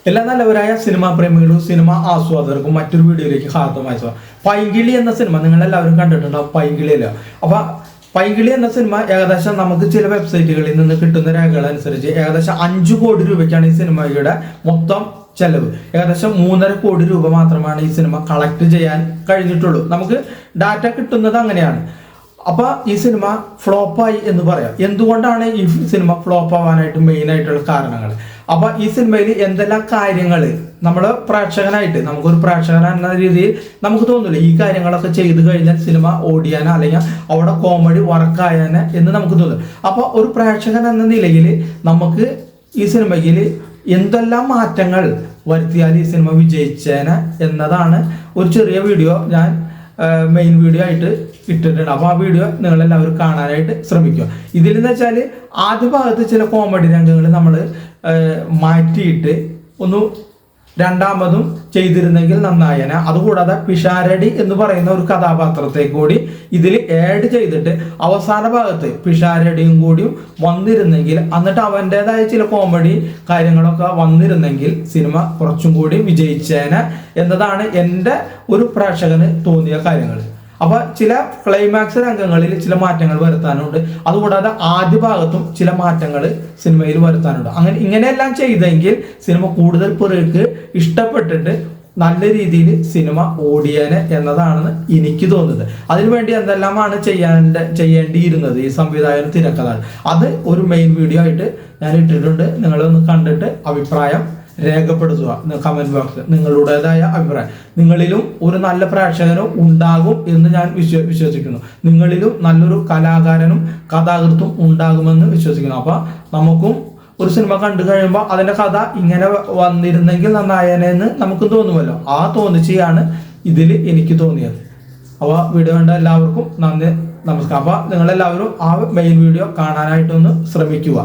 എല്ലാ നല്ലവരായ cinema പ്രേമികളും cinema ആസ്വാദകർക്കും മറ്റൊരു വീഡിയോയിലേക്ക് ഹാർദമായി സ്വാഗതം. പൈങ്കിളി എന്ന സിനിമ നിങ്ങളെല്ലാവരും കണ്ടിട്ടുണ്ടാവും. പൈങ്കിളിയല്ല. അപ്പൊ പൈങ്കിളി എന്ന സിനിമ ഏകദേശം നമുക്ക് ചില വെബ്സൈറ്റുകളിൽ നിന്ന് കിട്ടുന്ന രേഖകൾ അനുസരിച്ച് ഏകദേശം 5 കോടി രൂപയ്ക്കാണ് ഈ സിനിമയുടെ മൊത്തം ചെലവ്. ഏകദേശം 3.5 കോടി രൂപ മാത്രമാണ് ഈ സിനിമ കളക്ട് ചെയ്യാൻ കഴിഞ്ഞിട്ടുള്ളൂ. നമുക്ക് ഡാറ്റ കിട്ടുന്നത് അങ്ങനെയാണ്. അപ്പൊ ഈ സിനിമ ഫ്ലോപ്പായി എന്ന് പറയാം. എന്തുകൊണ്ടാണ് ഈ സിനിമ ഫ്ലോപ്പ് ആവാനായിട്ട് മെയിൻ ആയിട്ടുള്ള കാരണങ്ങൾ? അപ്പൊ ഈ സിനിമയിൽ എന്തെല്ലാം കാര്യങ്ങൾ നമ്മൾ പ്രേക്ഷകനായിട്ട് നമുക്കൊരു പ്രേക്ഷകൻ എന്ന രീതിയിൽ നമുക്ക് തോന്നില്ല ഈ കാര്യങ്ങളൊക്കെ ചെയ്തു കഴിഞ്ഞാൽ സിനിമ ഓടിയാനോ അല്ലെങ്കിൽ അവിടെ കോമഡി വർക്കായാനോ എന്ന് നമുക്ക് തോന്നും. അപ്പൊ ഒരു പ്രേക്ഷകൻ എന്ന നിലയിൽ നമുക്ക് ഈ സിനിമയിൽ എന്തെല്ലാം മാറ്റങ്ങൾ വരുത്തിയാൽ ഈ സിനിമ വിജയിച്ചേനെ എന്നതാണ് ഒരു ചെറിയ വീഡിയോ ഞാൻ മെയിൻ വീഡിയോ ആയിട്ട് ഇട്ടിട്ടുണ്ട്. അപ്പോൾ ആ വീഡിയോ നിങ്ങളെല്ലാവരും കാണാനായിട്ട് ശ്രമിക്കുക. ഇതിലെന്ന് വെച്ചാൽ ആദ്യ ഭാഗത്ത് ചില കോമഡി രംഗങ്ങൾ നമ്മൾ മാറ്റിയിട്ട് ഒന്ന് രണ്ടാമതും ചെയ്തിരുന്നെങ്കിൽ നന്നായേനെ. അതുകൂടാതെ പിഷാരടി എന്ന് പറയുന്ന ഒരു കഥാപാത്രത്തെ കൂടി ഇതിൽ ആഡ് ചെയ്തിട്ട് അവസാന ഭാഗത്ത് പിഷാരടിയും കൂടിയും വന്നിരുന്നെങ്കിൽ എന്നിട്ട് അവൻ്റെതായ ചില കോമഡി കാര്യങ്ങളൊക്കെ വന്നിരുന്നെങ്കിൽ സിനിമ കുറച്ചും കൂടി വിജയിച്ചേനെ എന്നതാണ് എൻ്റെ ഒരു പ്രേക്ഷകന് തോന്നിയ കാര്യങ്ങൾ. അപ്പൊ ചില ക്ലൈമാക്സ് രംഗങ്ങളിൽ ചില മാറ്റങ്ങൾ വരുത്താനുണ്ട്. അതുകൂടാതെ ആദ്യ ഭാഗത്തും ചില മാറ്റങ്ങൾ സിനിമയിൽ വരുത്താനുണ്ട്. ഇങ്ങനെയെല്ലാം ചെയ്തെങ്കിൽ സിനിമ കൂടുതൽ പേർക്ക് ഇഷ്ടപ്പെട്ടിട്ട് നല്ല രീതിയിൽ സിനിമ ഓടിയേനെ എന്നതാണ് എനിക്ക് തോന്നുന്നത്. അതിനുവേണ്ടി എന്തെല്ലാമാണ് ചെയ്യേണ്ടിയിരുന്നത് ഈ സംവിധായകൻ തിരക്കഥാണ്. അത് ഒരു മെയിൻ വീഡിയോ ആയിട്ട് ഞാൻ ഇട്ടിട്ടുണ്ട്. നിങ്ങളൊന്ന് കണ്ടിട്ട് അഭിപ്രായം രേഖപ്പെടുത്തുക കമന്റ് ബോക്സിൽ. നിങ്ങളുടേതായ അഭിപ്രായം. നിങ്ങളിലും ഒരു നല്ല പ്രേക്ഷകനും ഉണ്ടാകും എന്ന് ഞാൻ വിശ്വസിക്കുന്നു. നിങ്ങളിലും നല്ലൊരു കലാകാരനും കഥാകൃത്തും ഉണ്ടാകുമെന്ന് വിശ്വസിക്കുന്നു. അപ്പൊ നമുക്കും ഒരു സിനിമ കണ്ടു കഴിയുമ്പോൾ അതിന്റെ കഥ ഇങ്ങനെ വന്നിരുന്നെങ്കിൽ നന്നായേനെന്ന് നമുക്ക് തോന്നുമല്ലോ. ആ തോന്നിച്ചാണ് ഇതിൽ എനിക്ക് തോന്നിയത്. അപ്പോൾ വീഡിയോ കണ്ട എല്ലാവർക്കും നന്ദി, നമസ്കാരം. അപ്പൊ നിങ്ങളെല്ലാവരും ആ മെയിൻ വീഡിയോ കാണാനായിട്ടൊന്ന് ശ്രമിക്കുക.